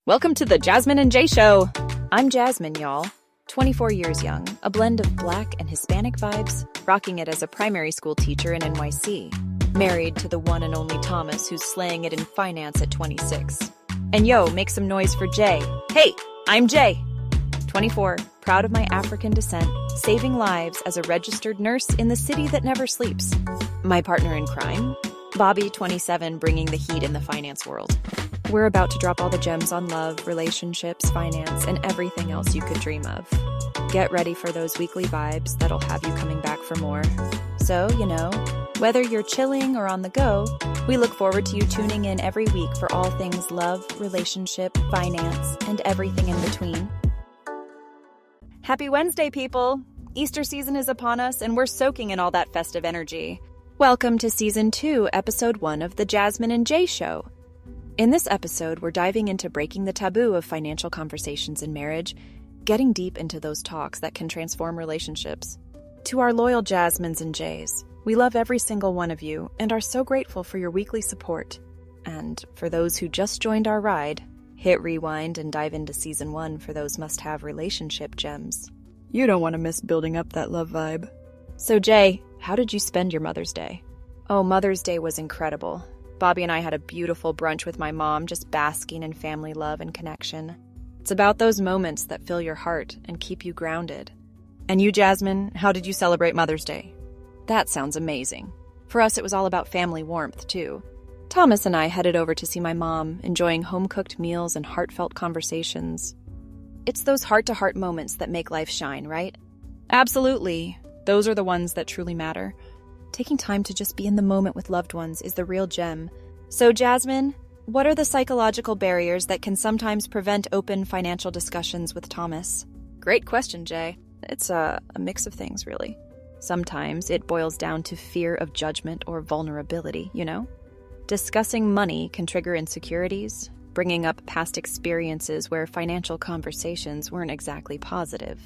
Welcome to the Jasmine and Jay Show. I'm Jasmine, y'all. 24 years young, a blend of Black and Hispanic vibes, rocking it as a primary school teacher in NYC. Married to the one and only Thomas, who's slaying it in finance at 26. And yo, make some noise for Jay. Hey, I'm Jay. 24, proud of my African descent, saving lives as a registered nurse in the city that never sleeps. My partner in crime, Bobby, 27, bringing the heat in the finance world. We're about to drop all the gems on love, relationships, finance, and everything else you could dream of. Get ready for those weekly vibes that'll have you coming back for more. So, whether you're chilling or on the go, we look forward to you tuning in every week for all things love, relationship, finance, and everything in between. Happy Wednesday, people! Easter season is upon us, and we're soaking in all that festive energy. Welcome to Season 2, Episode 1 of the Jasmine and Jay Show. In this episode, we're diving into breaking the taboo of financial conversations in marriage, getting deep into those talks that can transform relationships. To our loyal Jasmines and Jays, we love every single one of you and are so grateful for your weekly support. And for those who just joined our ride, hit rewind and dive into Season 1 for those must-have relationship gems. You don't want to miss building up that love vibe. So Jay, how did you spend your Mother's Day? Oh, Mother's Day was incredible. Bobby and I had a beautiful brunch with my mom, just basking in family love and connection. It's about those moments that fill your heart and keep you grounded. And you, Jasmine, how did you celebrate Mother's Day? That sounds amazing. For us, it was all about family warmth, too. Thomas and I headed over to see my mom, enjoying home-cooked meals and heartfelt conversations. It's those heart-to-heart moments that make life shine, right? Absolutely. Those are the ones that truly matter. Taking time to just be in the moment with loved ones is the real gem. So, Jasmine, what are the psychological barriers that can sometimes prevent open financial discussions with Thomas? Great question, Jay. It's a mix of things, really. Sometimes it boils down to fear of judgment or vulnerability, Discussing money can trigger insecurities, bringing up past experiences where financial conversations weren't exactly positive.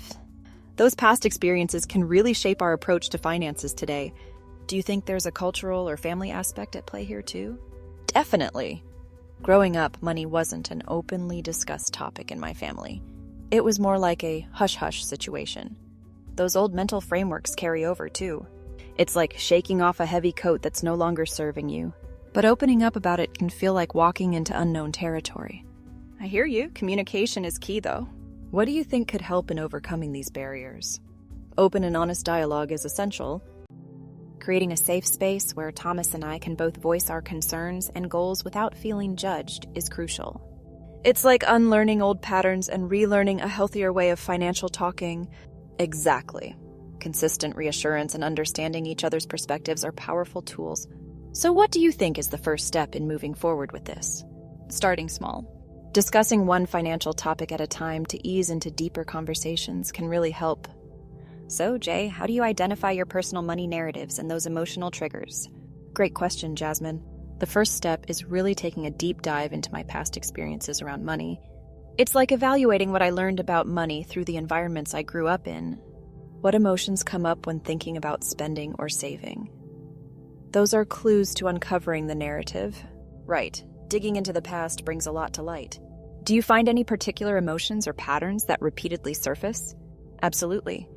Those past experiences can really shape our approach to finances today. Do you think there's a cultural or family aspect at play here too? Definitely. Growing up, money wasn't an openly discussed topic in my family. It was more like a hush-hush situation. Those old mental frameworks carry over too. It's like shaking off a heavy coat that's no longer serving you. But opening up about it can feel like walking into unknown territory. I hear you. Communication is key, though. What do you think could help in overcoming these barriers? Open and honest dialogue is essential. Creating a safe space where Thomas and I can both voice our concerns and goals without feeling judged is crucial. It's like unlearning old patterns and relearning a healthier way of financial talking. Exactly. Consistent reassurance and understanding each other's perspectives are powerful tools. So what do you think is the first step in moving forward with this? Starting small. Discussing one financial topic at a time to ease into deeper conversations can really help. So, Jay, how do you identify your personal money narratives and those emotional triggers? Great question, Jasmine. The first step is really taking a deep dive into my past experiences around money. It's like evaluating what I learned about money through the environments I grew up in. What emotions come up when thinking about spending or saving? Those are clues to uncovering the narrative. Right, digging into the past brings a lot to light. Do you find any particular emotions or patterns that repeatedly surface? Absolutely.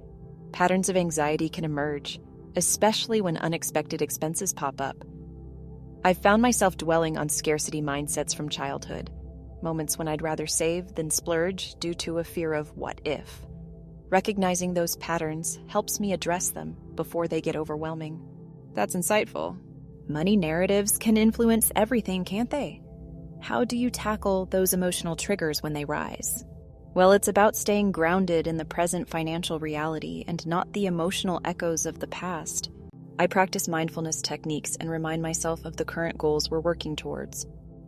Patterns of anxiety can emerge, especially when unexpected expenses pop up. I've found myself dwelling on scarcity mindsets from childhood, moments when I'd rather save than splurge due to a fear of what if. Recognizing those patterns helps me address them before they get overwhelming. That's insightful. Money narratives can influence everything, can't they? How do you tackle those emotional triggers when they rise? Well, it's about staying grounded in the present financial reality and not the emotional echoes of the past. I practice mindfulness techniques and remind myself of the current goals we're working towards.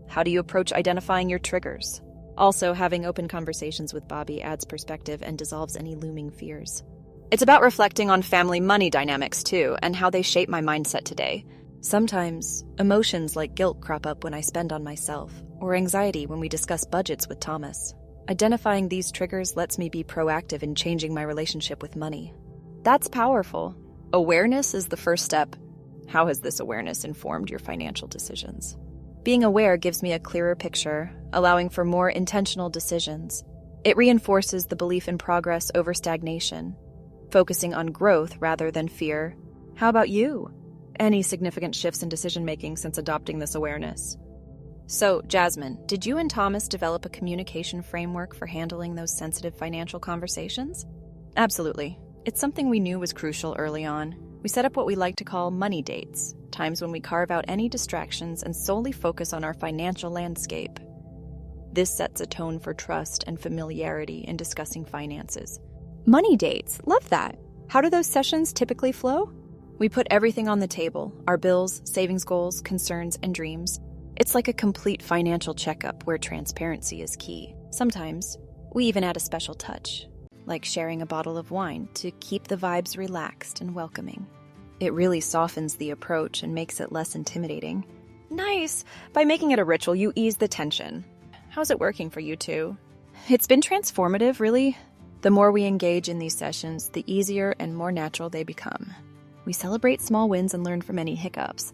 How do you approach identifying your triggers? Also, having open conversations with Bobby adds perspective and dissolves any looming fears. It's about reflecting on family money dynamics too, and how they shape my mindset today. Sometimes, emotions like guilt crop up when I spend on myself, or anxiety when we discuss budgets with Thomas. Identifying these triggers lets me be proactive in changing my relationship with money. That's powerful. Awareness is the first step. How has this awareness informed your financial decisions? Being aware gives me a clearer picture, allowing for more intentional decisions. It reinforces the belief in progress over stagnation, focusing on growth rather than fear. How about you? Any significant shifts in decision-making since adopting this awareness? So, Jasmine, did you and Thomas develop a communication framework for handling those sensitive financial conversations? Absolutely. It's something we knew was crucial early on. We set up what we like to call money dates, times when we carve out any distractions and solely focus on our financial landscape. This sets a tone for trust and familiarity in discussing finances. Money dates, love that. How do those sessions typically flow? We put everything on the table, our bills, savings goals, concerns, and dreams. It's like a complete financial checkup where transparency is key. Sometimes, we even add a special touch, like sharing a bottle of wine to keep the vibes relaxed and welcoming. It really softens the approach and makes it less intimidating. Nice! By making it a ritual, you ease the tension. How's it working for you two? It's been transformative, really. The more we engage in these sessions, the easier and more natural they become. We celebrate small wins and learn from any hiccups.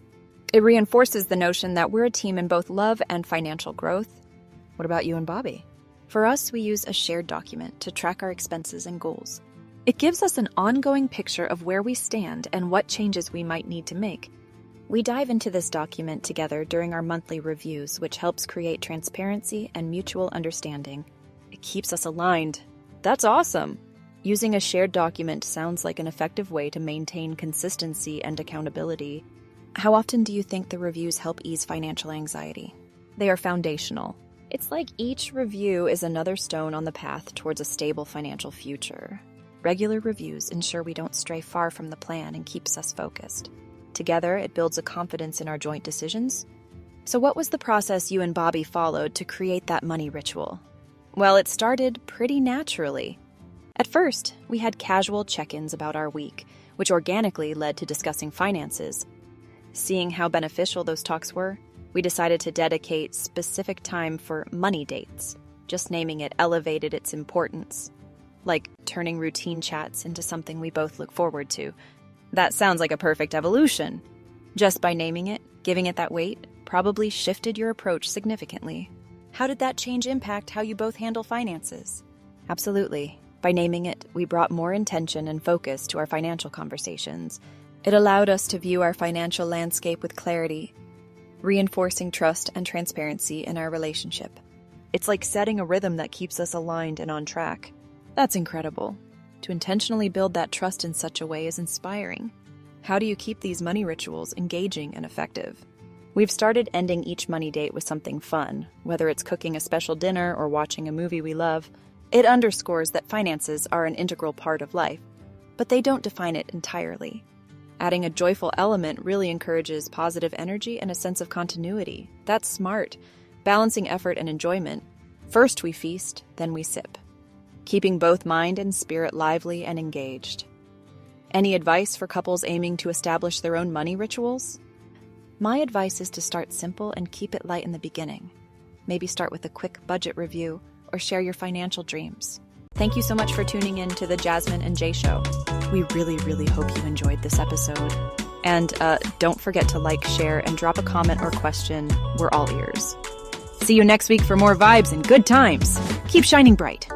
It reinforces the notion that we're a team in both love and financial growth. What about you and Bobby? For us, we use a shared document to track our expenses and goals. It gives us an ongoing picture of where we stand and what changes we might need to make. We dive into this document together during our monthly reviews, which helps create transparency and mutual understanding. It keeps us aligned. That's awesome! Using a shared document sounds like an effective way to maintain consistency and accountability. How often do you think the reviews help ease financial anxiety? They are foundational. It's like each review is another stone on the path towards a stable financial future. Regular reviews ensure we don't stray far from the plan and keeps us focused. Together, it builds a confidence in our joint decisions. So what was the process you and Bobby followed to create that money ritual? Well, it started pretty naturally. At first, we had casual check-ins about our week, which organically led to discussing finances. Seeing how beneficial those talks were, we decided to dedicate specific time for money dates. Just naming it elevated its importance, like turning routine chats into something we both look forward to. That sounds like a perfect evolution. Just by naming it, giving it that weight, probably shifted your approach significantly. How did that change impact how you both handle finances? Absolutely. By naming it, we brought more intention and focus to our financial conversations. It allowed us to view our financial landscape with clarity, reinforcing trust and transparency in our relationship. It's like setting a rhythm that keeps us aligned and on track. That's incredible. To intentionally build that trust in such a way is inspiring. How do you keep these money rituals engaging and effective? We've started ending each money date with something fun, whether it's cooking a special dinner or watching a movie we love. It underscores that finances are an integral part of life, but they don't define it entirely. Adding a joyful element really encourages positive energy and a sense of continuity. That's smart. Balancing effort and enjoyment. First we feast, then we sip. Keeping both mind and spirit lively and engaged. Any advice for couples aiming to establish their own money rituals? My advice is to start simple and keep it light in the beginning. Maybe start with a quick budget review or share your financial dreams. Thank you so much for tuning in to the Jasmine and Jay Show. We really, really hope you enjoyed this episode. And don't forget to like, share, and drop a comment or question. We're all ears. See you next week for more vibes and good times. Keep shining bright.